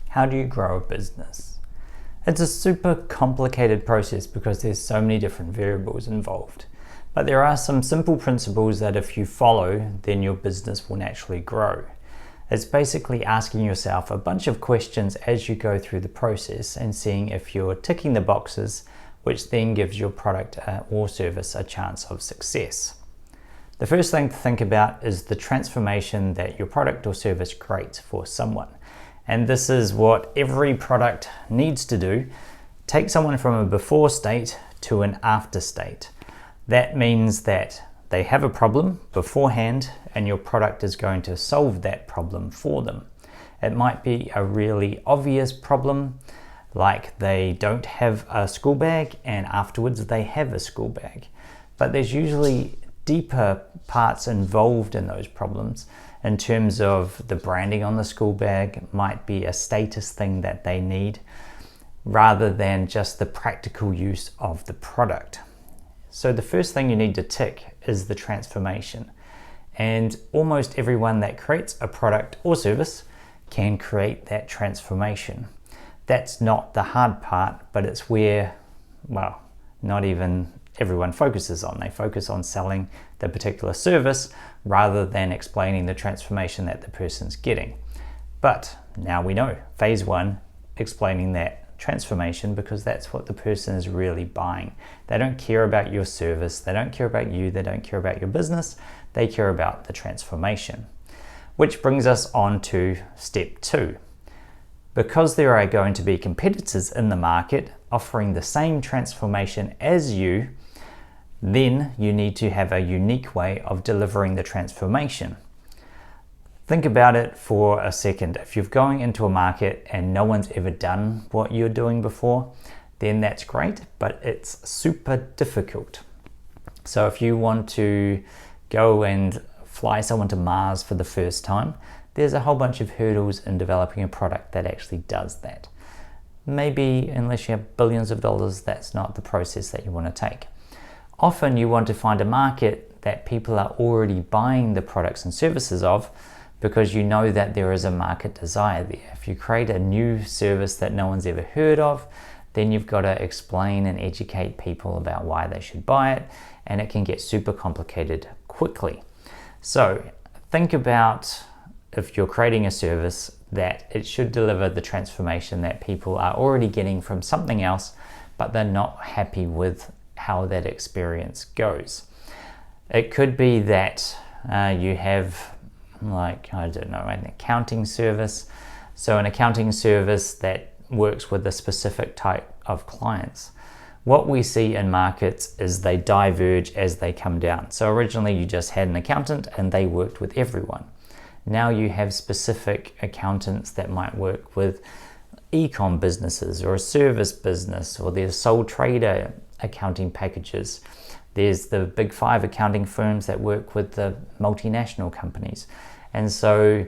How do you grow a business? It's a super complicated process because there's so many different variables involved. But there are some simple principles that if you follow, then your business will naturally grow. It's basically asking yourself a bunch of questions as you go through the process and seeing if you're ticking the boxes, which then gives your product or service a chance of success. The first thing to think about is the transformation that your product or service creates for someone. And this is what every product needs to do. Take someone from a before state to an after state. That means that they have a problem beforehand and your product is going to solve that problem for them. It might be a really obvious problem, like they don't have a school bag and afterwards they have a school bag. But there's usually deeper parts involved in those problems. In terms of the branding on the school bag might be a status thing that they need rather than just the practical use of the product. So the first thing you need to tick is the transformation. And almost everyone that creates a product or service can create that transformation. That's not the hard part, but it's where, well, not even everyone focuses on. They focus on selling the particular service rather than explaining the transformation that the person's getting. But now we know, phase one, explaining that transformation, because that's what the person is really buying. They don't care about your service, they don't care about you, they don't care about your business, they care about the transformation. Which brings us on to step two. Because there are going to be competitors in the market offering the same transformation as you, then you need to have a unique way of delivering the transformation. Think about it for a second. If you're going into a market and no one's ever done what you're doing before, then that's great, but it's super difficult. So if you want to go and fly someone to Mars for the first time, there's a whole bunch of hurdles in developing a product that actually does that. Maybe unless you have billions of dollars, that's not the process that you want to take. Often you want to find a market that people are already buying the products and services of, because you know that there is a market desire there. If you create a new service that no one's ever heard of, then you've got to explain and educate people about why they should buy it, and it can get super complicated quickly. So think about, if you're creating a service, that it should deliver the transformation that people are already getting from something else, but they're not happy with how that experience goes. It could be that you have, like, I don't know, an accounting service. So an accounting service that works with a specific type of clients. What we see in markets is they diverge as they come down. So originally you just had an accountant and they worked with everyone. Now you have specific accountants that might work with e-com businesses or a service business, or there's sole trader accounting packages. There's the big five accounting firms that work with the multinational companies. And so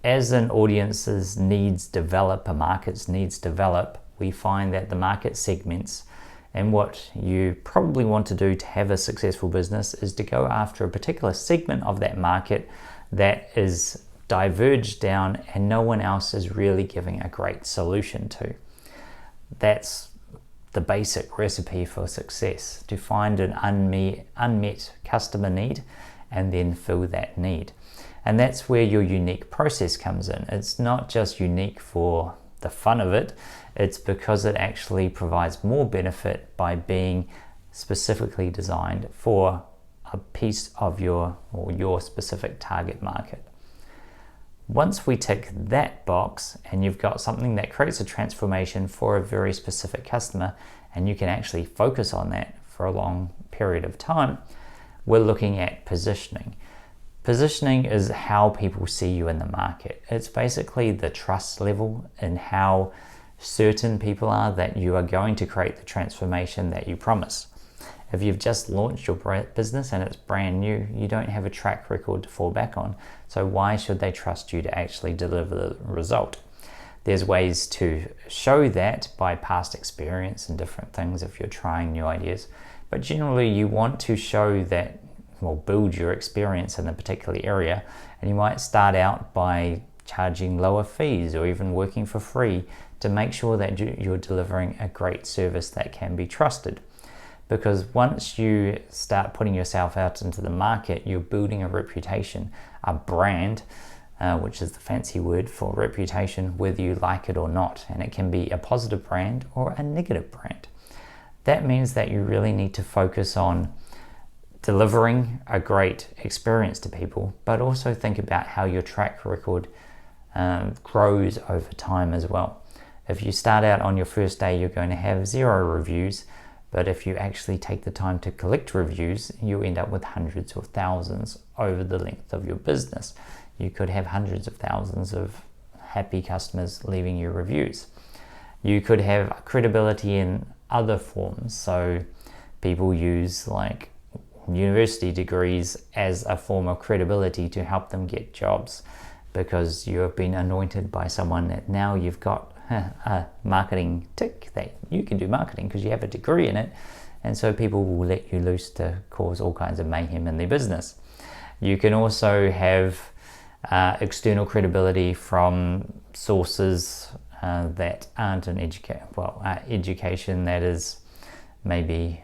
as an audience's needs develop, a market's needs develop, we find that the market segments, and what you probably want to do to have a successful business is to go after a particular segment of that market that is diverged down and no one else is really giving a great solution to. That's the basic recipe for success, to find an unmet customer need and then fill that need. And that's where your unique process comes in. It's not just unique for the fun of it, it's because it actually provides more benefit by being specifically designed for a piece of your specific target market. Once we tick that box and you've got something that creates a transformation for a very specific customer, and you can actually focus on that for a long period of time, we're looking at positioning. Positioning is how people see you in the market. It's basically the trust level and how certain people are that you are going to create the transformation that you promise. If you've just launched your business and it's brand new, you don't have a track record to fall back on. So why should they trust you to actually deliver the result? There's ways to show that by past experience and different things if you're trying new ideas. But generally you want to show that, well, build your experience in a particular area. And you might start out by charging lower fees or even working for free to make sure that you're delivering a great service that can be trusted. Because once you start putting yourself out into the market, you're building a reputation, a brand, which is the fancy word for reputation, whether you like it or not. And it can be a positive brand or a negative brand. That means that you really need to focus on delivering a great experience to people, but also think about how your track record grows over time as well. If you start out on your first day, you're going to have 0 reviews, but if you actually take the time to collect reviews, you end up with hundreds or thousands over the length of your business. You could have hundreds of thousands of happy customers leaving you reviews. You could have credibility in other forms. So people use like university degrees as a form of credibility to help them get jobs, because you have been anointed by someone that now you've got a marketing tick that you can do marketing because you have a degree in it, and so people will let you loose to cause all kinds of mayhem in their business. You can also have external credibility from sources that aren't an education that is maybe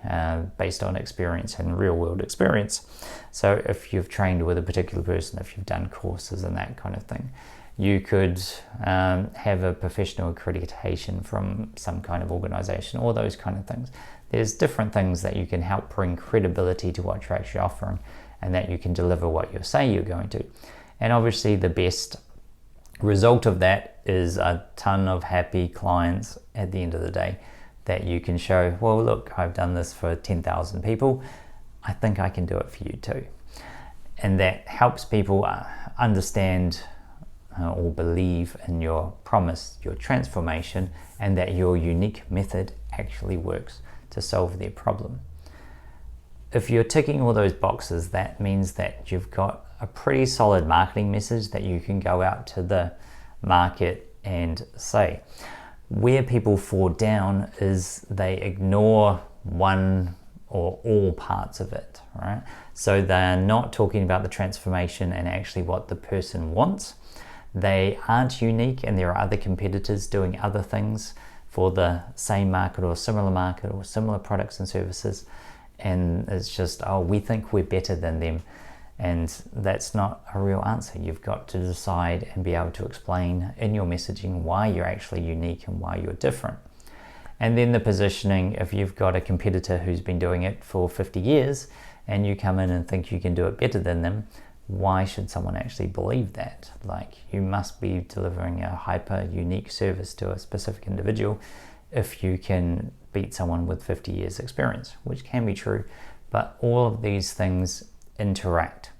based on experience and real world experience. So if you've trained with a particular person, if you've done courses and that kind of thing, you could have a professional accreditation from some kind of organization, all those kind of things. There's different things that you can help bring credibility to what you're actually offering, and that you can deliver what you say you're going to. And obviously the best result of that is a ton of happy clients at the end of the day that you can show, well, look, I've done this for 10,000 people. I think I can do it for you too. And that helps people understand or believe in your promise, your transformation, and that your unique method actually works to solve their problem. If you're ticking all those boxes, that means that you've got a pretty solid marketing message that you can go out to the market and say. Where people fall down is they ignore one or all parts of it, right? So they're not talking about the transformation and actually what the person wants. They aren't unique, and there are other competitors doing other things for the same market or similar products and services, and it's just, oh, we think we're better than them. And that's not a real answer. You've got to decide and be able to explain in your messaging why you're actually unique and why you're different. And then the positioning, if you've got a competitor who's been doing it for 50 years and you come in and think you can do it better than them, why should someone actually believe that? Like, you must be delivering a hyper unique service to a specific individual if you can beat someone with 50 years experience, which can be true, but all of these things interact.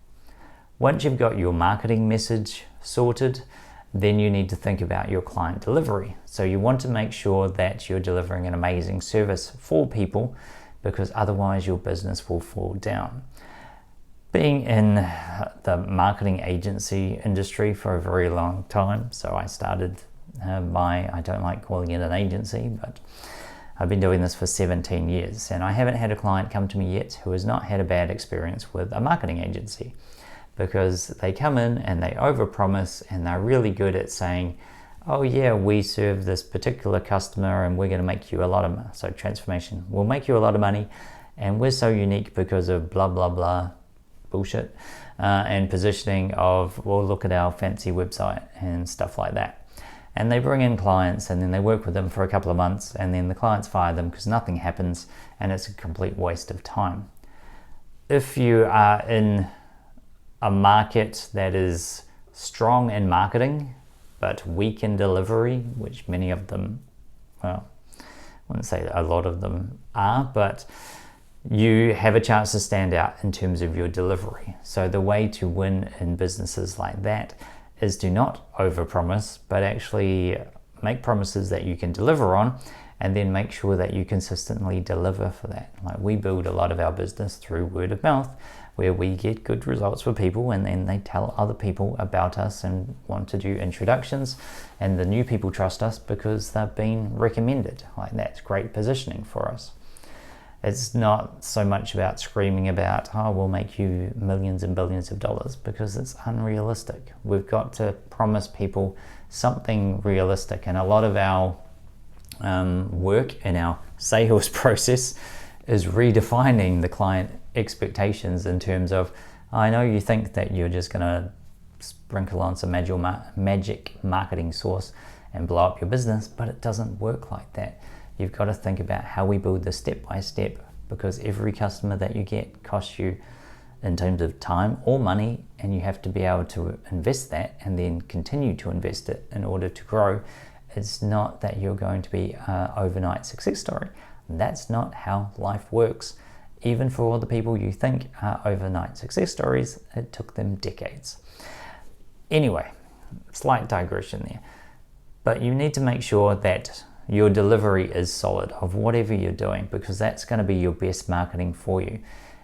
Once you've got your marketing message sorted, then you need to think about your client delivery. So you want to make sure that you're delivering an amazing service for people, because otherwise your business will fall down. Being in the marketing agency industry for a very long time, so I started I don't like calling it an agency, but I've been doing this for 17 years, and I haven't had a client come to me yet who has not had a bad experience with a marketing agency, because they come in and they overpromise, and they're really good at saying, oh yeah, we serve this particular customer and we're going to make you a lot of money. So transformation, we'll make you a lot of money, and we're so unique because of blah blah blah bullshit, and positioning of, well, look at our fancy website and stuff like that. And they bring in clients, and then they work with them for a couple of months, and then the clients fire them because nothing happens, and it's a complete waste of time. If you are in a market that is strong in marketing but weak in delivery, which many of them, well, I wouldn't say a lot of them are, but you have a chance to stand out in terms of your delivery. So the way to win in businesses like that is to not overpromise, but actually make promises that you can deliver on, and then make sure that you consistently deliver for that. Like, we build a lot of our business through word of mouth, where we get good results for people, and then they tell other people about us and want to do introductions, and the new people trust us because they've been recommended. Like, that's great positioning for us. It's not so much about screaming about, oh, we'll make you millions and billions of dollars, because it's unrealistic. We've got to promise people something realistic, and a lot of our work in our sales process is redefining the client expectations in terms of, I know you think that you're just going to sprinkle on some magic marketing sauce and blow up your business, but it doesn't work like that. You've got to think about how we build this step by step, because every customer that you get costs you in terms of time or money, and you have to be able to invest that and then continue to invest it in order to grow. It's not that you're going to be an overnight success story. That's not how life works. Even for all the people you think are overnight success stories, it took them decades. Anyway, slight digression there. But you need to make sure that your delivery is solid of whatever you're doing, because that's going to be your best marketing for you.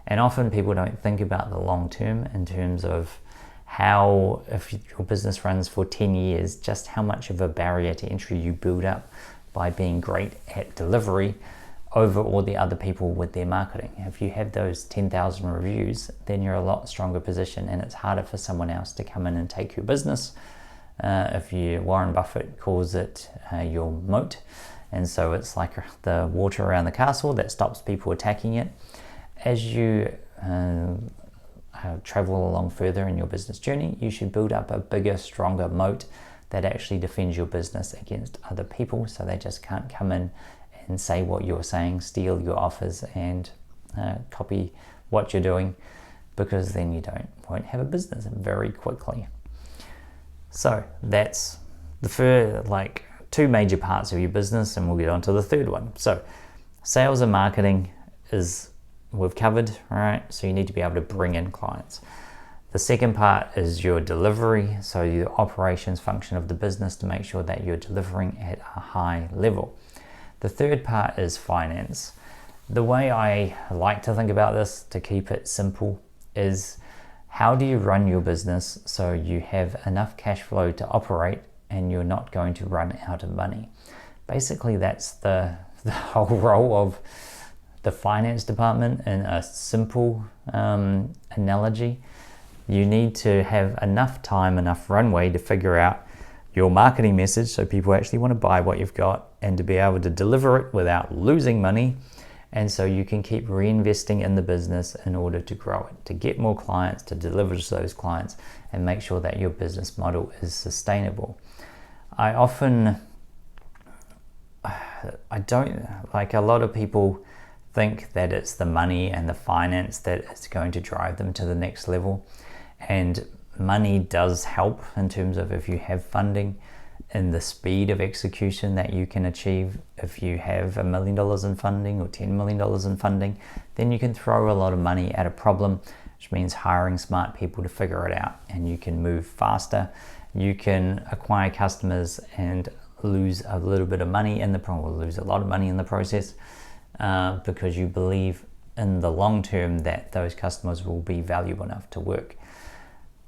And often people don't think about the long term in terms of how, if your business runs for 10 years, just how much of a barrier to entry you build up by being great at delivery over all the other people with their marketing. If you have those 10,000 reviews, then you're a lot stronger position, and it's harder for someone else to come in and take your business. Warren Buffett calls it your moat, and so it's like the water around the castle that stops people attacking it. As you travel along further in your business journey, you should build up a bigger, stronger moat that actually defends your business against other people, so they just can't come in and say what you're saying, steal your offers, and copy what you're doing, because then you won't have a business very quickly. So that's the first, two major parts of your business, and we'll get on to the third one. So sales and marketing we've covered, right? So you need to be able to bring in clients. The second part is your delivery, so your operations function of the business, to make sure that you're delivering at a high level. The third part is finance. The way I like to think about this, to keep it simple, is how do you run your business so you have enough cash flow to operate and you're not going to run out of money? Basically, that's the whole role of the finance department in a simple analogy. You need to have enough time, enough runway to figure out your marketing message so people actually want to buy what you've got, and to be able to deliver it without losing money, and so you can keep reinvesting in the business in order to grow it, to get more clients, to deliver to those clients, and make sure that your business model is sustainable. I don't, like, a lot of people think that it's the money and the finance that is going to drive them to the next level, and money does help in terms of if you have funding and the speed of execution that you can achieve. If you have $1 million in funding or $10 million in funding, then you can throw a lot of money at a problem, which means hiring smart people to figure it out, and you can move faster. You can acquire customers and lose a little bit of money in the process, lose a lot of money in the process, because you believe in the long term that those customers will be valuable enough to work.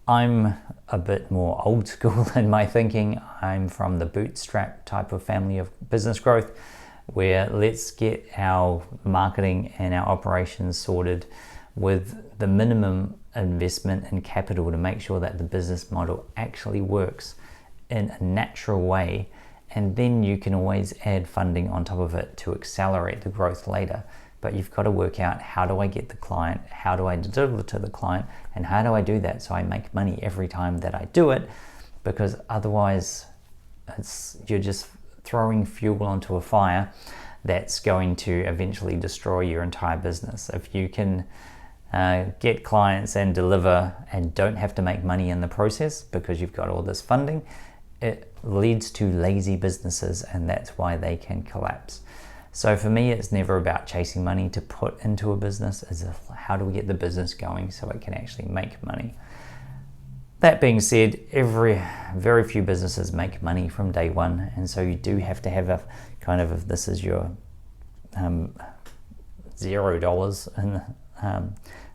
I'm a bit more old school in my thinking. I'm from the bootstrap type of family of business growth, where let's get our marketing and our operations sorted with the minimum investment in capital to make sure that the business model actually works in a natural way, and then you can always add funding on top of it to accelerate the growth later. But you've got to work out, how do I get the client, how do I deliver to the client, and how do I do that so I make money every time that I do it, because otherwise you're just throwing fuel onto a fire that's going to eventually destroy your entire business. If you can get clients and deliver and don't have to make money in the process because you've got all this funding, it leads to lazy businesses, and that's why they can collapse. So for me, it's never about chasing money to put into a business. It's how do we get the business going so it can actually make money. That being said, very few businesses make money from day one, and so you do have to have a kind of, if this is your $0 in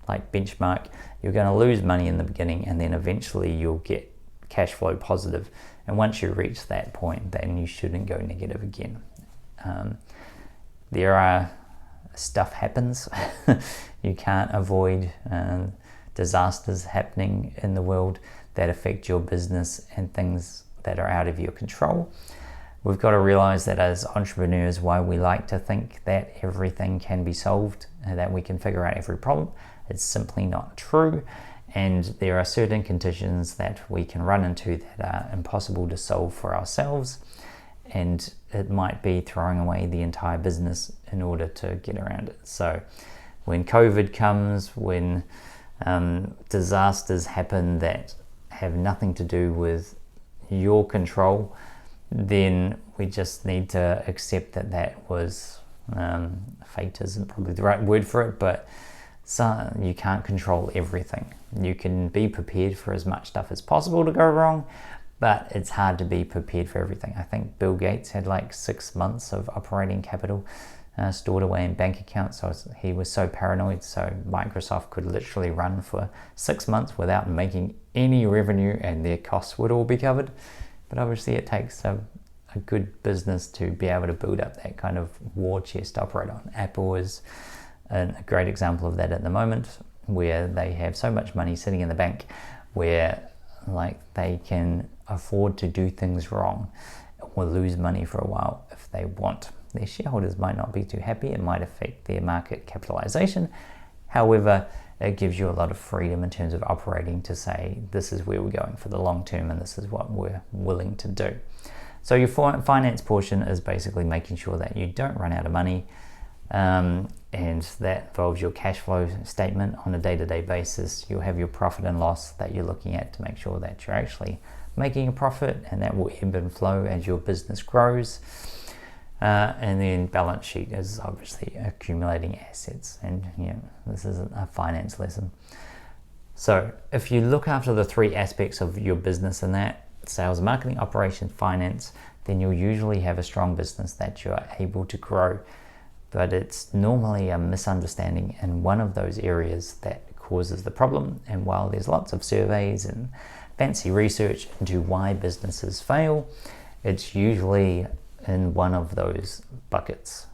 like benchmark, you're going to lose money in the beginning, and then eventually you'll get cash flow positive. And once you reach that point, then you shouldn't go negative again. There are stuff happens. You can't avoid disasters happening in the world that affect your business and things that are out of your control. We've got to realize that as entrepreneurs, while we like to think that everything can be solved and that we can figure out every problem, it's simply not true. And there are certain conditions that we can run into that are impossible to solve for ourselves. And it might be throwing away the entire business in order to get around it. So when COVID comes, when disasters happen that have nothing to do with your control, then we just need to accept that that was fate isn't probably the right word for it, but you can't control everything. You can be prepared for as much stuff as possible to go wrong, but it's hard to be prepared for everything. I think Bill Gates had like 6 months of operating capital stored away in bank accounts, so he was so paranoid, so Microsoft could literally run for 6 months without making any revenue and their costs would all be covered. But obviously it takes a good business to be able to build up that kind of war chest to operate on. Apple is a great example of that at the moment, where they have so much money sitting in the bank where like they can afford to do things wrong or lose money for a while if they want. Their shareholders might not be too happy. It might affect their market capitalization. However, it gives you a lot of freedom in terms of operating to say, this is where we're going for the long term and this is what we're willing to do. So your finance portion is basically making sure that you don't run out of money, and that involves your cash flow statement on a day-to-day basis. You'll have your profit and loss that you're looking at to make sure that you're actually making a profit, and that will ebb and flow as your business grows. And then balance sheet is obviously accumulating assets, and this isn't a finance lesson. So if you look after the 3 aspects of your business in that, sales, marketing, operations, finance, then you'll usually have a strong business that you're able to grow. But it's normally a misunderstanding in one of those areas that causes the problem. And while there's lots of surveys and fancy research into why businesses fail, it's usually in one of those buckets.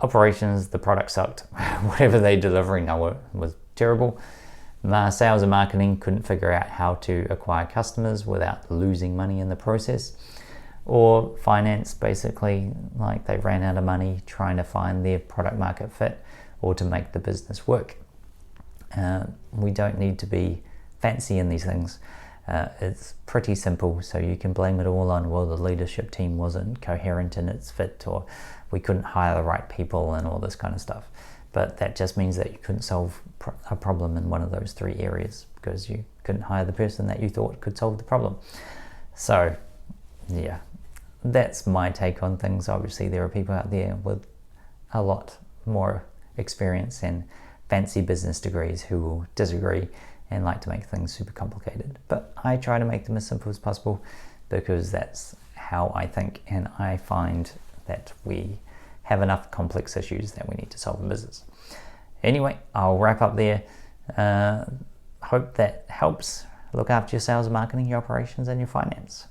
Operations, the product sucked. Whatever they delivering was terrible. Sales and marketing couldn't figure out how to acquire customers without losing money in the process. Or finance, basically, like they ran out of money trying to find their product market fit or to make the business work. We don't need to be fancy in these things. It's pretty simple, so you can blame it all on, well, the leadership team wasn't coherent in its fit, or we couldn't hire the right people and all this kind of stuff. But that just means that you couldn't solve a problem in one of those 3 areas because you couldn't hire the person that you thought could solve the problem. So yeah, that's my take on things. Obviously there are people out there with a lot more experience and fancy business degrees who will disagree and like to make things super complicated. But I try to make them as simple as possible because that's how I think, and I find that we have enough complex issues that we need to solve in business. Anyway, I'll wrap up there. Hope that helps. Look after your sales, marketing, your operations, and your finance.